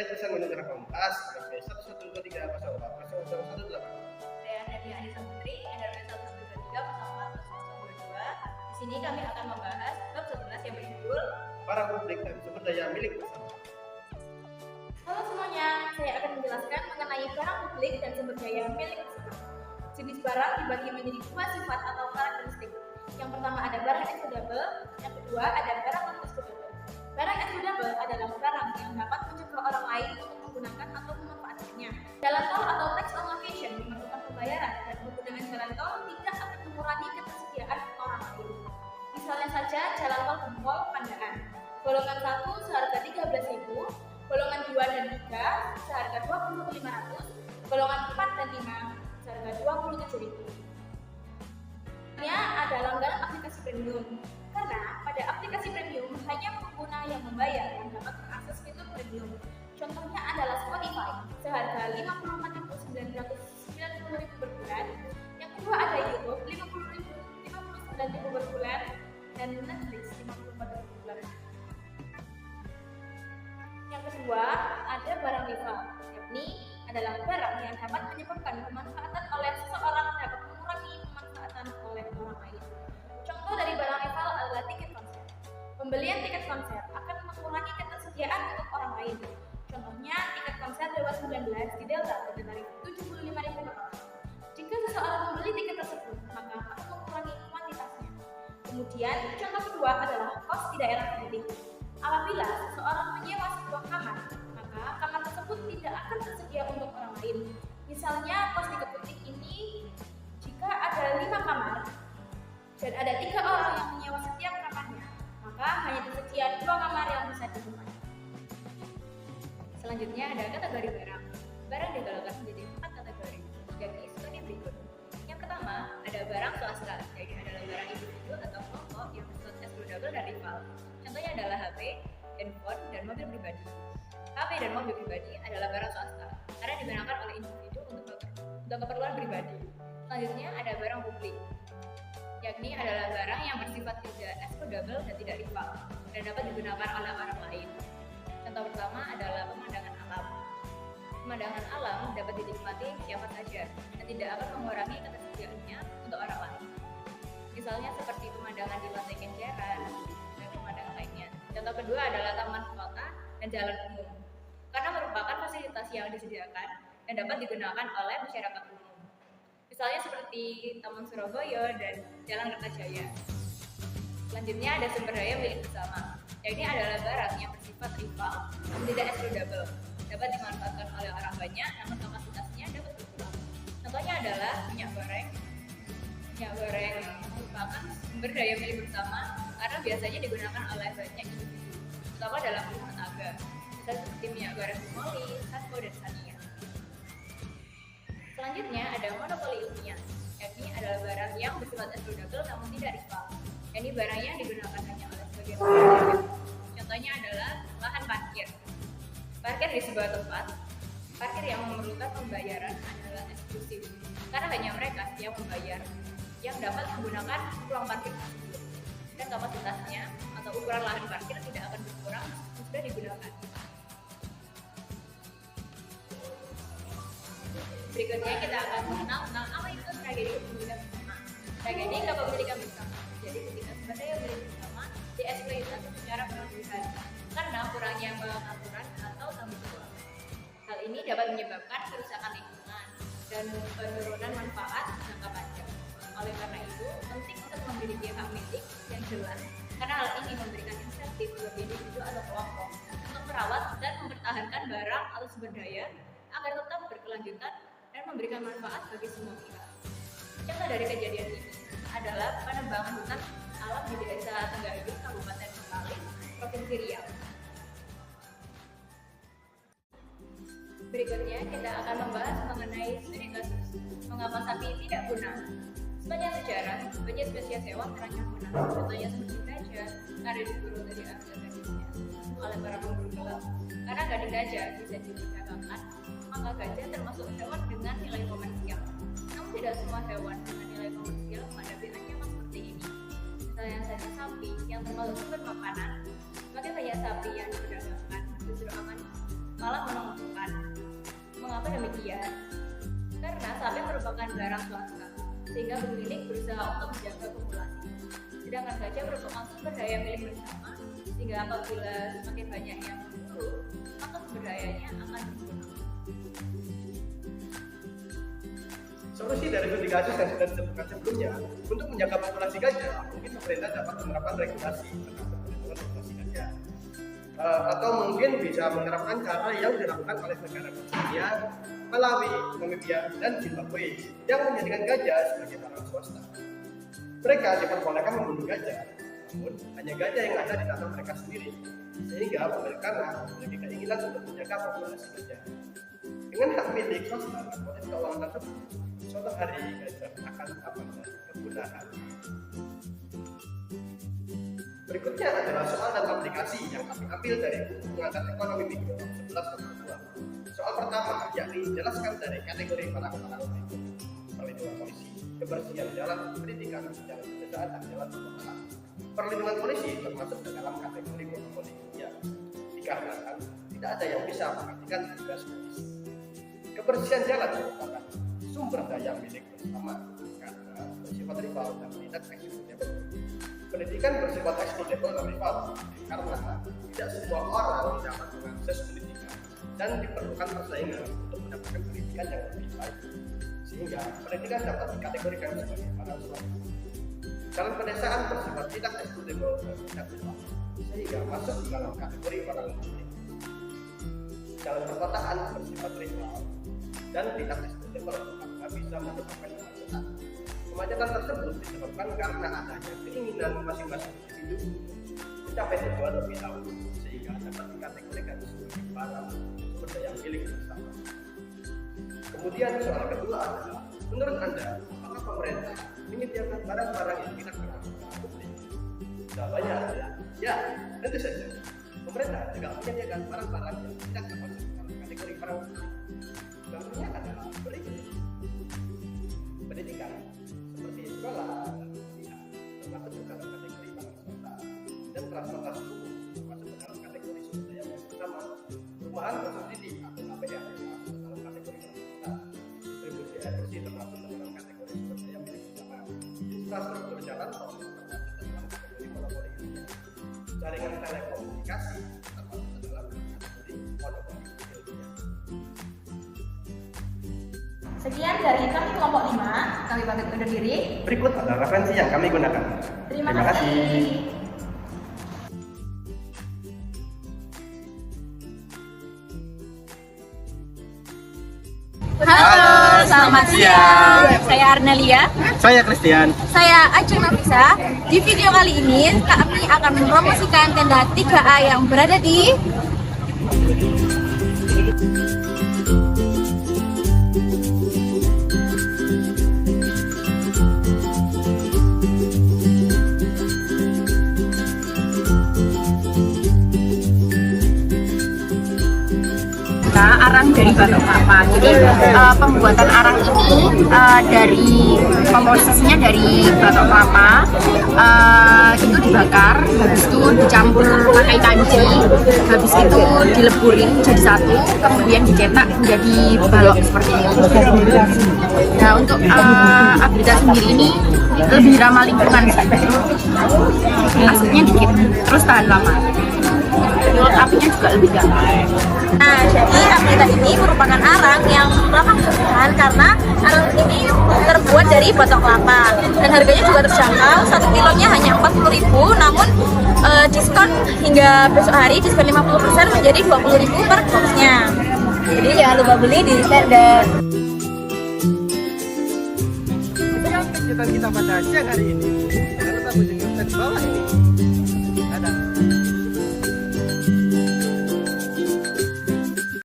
saya Tristan Manunggal Kompas, NRW 112304 Saya Nadia Anissa Putri, NRW 112304 Di sini kami akan membahas bab 11 yang berjudul Para Publik dan Sumber Daya Milik Bersama. Halo semuanya, saya akan menjelaskan mengenai barang publik dan sumber daya milik bersama. Jenis barang dibagi menjadi dua sifat atau karakteristik. Yang pertama ada barang excludable, yang kedua ada barang non-excludable. Barang excludable adalah barang yang dapat mencegah orang lain untuk menggunakan atau memanfaatkannya. Jalan tol atau tax on location memerlukan pembayaran dan penggunaan jalan tol tidak akan mengurangi ketersediaan orang lain. Misalnya saja jalan tol Gempol Pandaan. Golongan 1 seharga 13.000, golongan 2 dan 3 seharga 20.500, golongan 4 dan 5 seharga 27.000. Ini ada langganan aplikasi premium, karena pada aplikasi premium hanya pengguna yang membayar yang dapat mengakses fitur premium. Contohnya adalah Spotify seharga 54.990.000 per bulan, yang kedua ada YouTube 59.000 per bulan, dan Netflix 54.000 per bulan. Yang kedua ada barang rival, yakni adalah barang yang dapat menyebabkan pemanfaatan oleh seseorang dapat mengurangi pemanfaatan oleh orang lain. Contoh dari barang rival adalah tiket konser. Pembelian tiket konser akan mengurangi ketersediaan untuk orang lain. Contohnya tiket konser Dewa 19 di Delta dengan tarif 75.000 per orang. Jika seseorang membeli tiket tersebut, maka akan mengurangi kuantitasnya. Kemudian contoh kedua adalah kos di daerah pendidik. Apabila seseorang menyewa sebuah kamar, maka kamar tersebut tidak akan tersedia untuk orang lain. Misalnya kos di Keputik ini, jika ada 5 kamar dan ada 3 orang yang menyewa setiap kamarnya, maka hanya tersedia 2 kamar yang bisa digunakan. Selanjutnya ada kategori barang. Barang digolongkan menjadi 4 kategori, yakni sebagai berikut. Yang pertama ada barang swasta, yaitu adalah barang individu atau kelompok yang bersifat excludable dan rival. Contohnya adalah HP, handphone, dan mobil pribadi. HP dan mobil pribadi adalah barang swasta karena digunakan oleh individu untuk keperluan pribadi. Selanjutnya ada barang publik, yakni adalah barang yang bersifat tidak excludable dan tidak rival dan dapat digunakan oleh orang lain. Contoh pertama adalah pemandangan alam. Pemandangan alam dapat dinikmati siapa saja dan tidak akan mengurangi ketersediaannya untuk orang lain. Misalnya seperti pemandangan di lantai kenjeran dan pemandangan lainnya. Contoh kedua adalah taman kota dan jalan umum, karena merupakan fasilitas yang disediakan dan dapat digunakan oleh masyarakat umum. Misalnya seperti Taman Surabaya dan Jalan Kertajaya. Selanjutnya ada sumber daya milik bersama. Ini adalah barang yang bersifat rival dan tidak excludable, dapat dimanfaatkan oleh orang banyak namun kapasitasnya dapat berkurang. Contohnya adalah minyak goreng. Minyak goreng merupakan sumber daya milik bersama karena biasanya digunakan oleh banyak individu, terutama dalam rumah tangga, misalnya seperti minyak goreng Bumoli, Sasko, dan Sania. Selanjutnya ada monopoli ilmiah, yakni adalah barang yang bersifat excludable namun tidak rival. Ini barang yang digunakan hanya oleh sebagian masyarakat. Contohnya adalah lahan parkir. Parkir di sebuah tempat, parkir yang memerlukan pembayaran adalah eksklusif, karena hanya mereka yang membayar yang dapat menggunakan ruang parkir tersebut. Dan kapasitasnya atau ukuran lahan parkir tidak akan berkurang jika digunakan. Berikutnya kita akan mengenal tentang apa itu tragedi kepemilikan bersama. Tragedi kepemilikan bersama. Jadi ketika sumber daya milik bersama dieksploitasi secara berlebihan karena kurangnya pengaturan atau tanggung jawab. Hal ini dapat menyebabkan kerusakan lingkungan dan penurunan manfaat jangka panjang. Oleh karena itu, penting untuk memiliki hak milik yang jelas karena hal ini memberikan insentif bagi individu atau kelompok untuk merawat dan mempertahankan barang atau sumber daya agar tetap berkelanjutan dan memberikan manfaat bagi semua pihak. Contoh dari kejadian ini adalah penebangan hutan alam di Desa Tenggayu, Kabupaten Bengkalis, Provinsi Riau. Berikutnya kita akan membahas mengenai studi kasus mengapa sapi tidak punah. Sepanjang sejarah, banyak spesies hewan terancam punah. Contohnya seperti gajah, ada diburu dari hasil gadisnya oleh para pemburu gelap. Karena gading gajah bisa diperdagangkan, maka gajah termasuk hewan dengan nilai komersial. Namun tidak semua hewan dengan nilai komersial menghadapi ancaman seperti ini. Misalnya saja sapi yang termasuk sumber makanan, semakin banyak sapi yang diperdagangkan justru akan malah menentukan. Mengapa demikian? Karena sapi merupakan barang swasta, sehingga pemilik berusaha untuk menjaga populasi. Sedangkan gajah merupakan sumber daya milik bersama, sehingga apabila semakin banyak yang berburu, maka sumber dayanya akan berkurang. Solusi dari studi kasus yang sudah disebutkan sebelumnya, untuk menjaga populasi gajah, mungkin pemerintah dapat menerapkan regulasi terhadap perlindungan populasi gajah. Atau mungkin bisa menerapkan cara yang dilakukan oleh negara Kenya, Malawi, Namibia, dan Zimbabwe yang menjadikan gajah sebagai barang swasta. Mereka diperbolehkan membunuh gajah, namun hanya gajah yang ada di tanah mereka sendiri, sehingga mereka memiliki keinginan untuk menjaga populasi gajah. Dengan hak milik swasta dan potensi keuangan tersebut, suatu hari gajah akan dapat kegunaan. Berikutnya adalah soal dan aplikasi yang kami ambil dari buku pengantar ekonomi mikro 11/2. Soal pertama yakni jelaskan dari kategori para berikut: perlindungan polisi, kebersihan jalan, pendidikan, jalan pedesaan, dan jalan perkotaan. Perlindungan polisi termasuk dalam kategori monopoli ya, dikarenakan tidak ada yang bisa mengartikan tugas polisi. Kebersihan jalan merupakan sumber daya milik bersama karena bersifat rival dan tidak eksklusif. Pendidikan bersifat eksklusif dan rival karena tidak semua orang dapat mengakses pendidikan dan diperlukan persaingan untuk mendapatkan pendidikan yang lebih baik, sehingga pendidikan dapat dikategorikan sebagai barang swasta. Jalan pedesaan bersifat tidak eksklusif dan tidak rival, sehingga masuk dalam kategori barang publik. Jalan perkotaan bersifat rival dan tidak eksklusif karena bisa menyebabkan kemacetan. Kemacetan tersebut disebabkan karena adanya keinginan masing-masing individu mencapai tujuan lebih dahulu, sehingga dapat dikategorikan sebagai barang sumber daya milik bersama. Kemudian soal kedua adalah, menurut Anda, apakah pemerintah menyediakan barang-barang yang tidak termasuk dalam publik? Jawabannya adalah ya, tentu saja. Pemerintah juga menyediakan barang-barang yang tidak termasuk dalam kategori barang publik. Contohnya adalah berikut: pendidikan seperti sekolah dan pelatihan termasuk dalam kategori barang swasta, dan transportasi umum termasuk dalam kategori sumber daya milik bersama. Perumahan bersubsidi atau KPR termasuk dalam kategori barang swasta. Distribusi air bersih termasuk dalam kategori sumber daya milik bersama. Infrastruktur jalan tol termasuk dalam kategori monopoli ilmiah. Jaringan telekomunikasi termasuk dalam kategori monopoli ilmiah. Sekian dari kami kelompok 5, kami pamit undur diri. Berikut adalah referensi yang kami gunakan. Terima kasih. Halo, selamat siang. Saya Arnelia. Saya Christian. Saya Aceh Nafisa. Di video kali ini kami akan mempromosikan tenda 3A yang berada di arang dari batok kelapa. Jadi pembuatan arang ini dari komposisinya dari batok kelapa, itu dibakar, habis itu dicampur pakai kanji, habis itu dileburin jadi satu, kemudian dicetak menjadi balok seperti ini. Nah, untuk Abrita sendiri ini lebih ramah lingkungan, asapnya dikit, terus tahan lama. Mulut apinya juga lebih gampang. Nah, jadi Abrita ini merupakan arang yang ramah lingkungan karena arang ini terbuat dari batok kelapa dan harganya juga terjangkau. 1 kilonya hanya 40.000, namun diskon hingga besok hari diskon 50% menjadi 20.000 per boxnya. Jadi jangan lupa beli di tenda. Sekian kegiatan kita pada siang hari ini. Jangan lupa kunjungi website di bawah ini.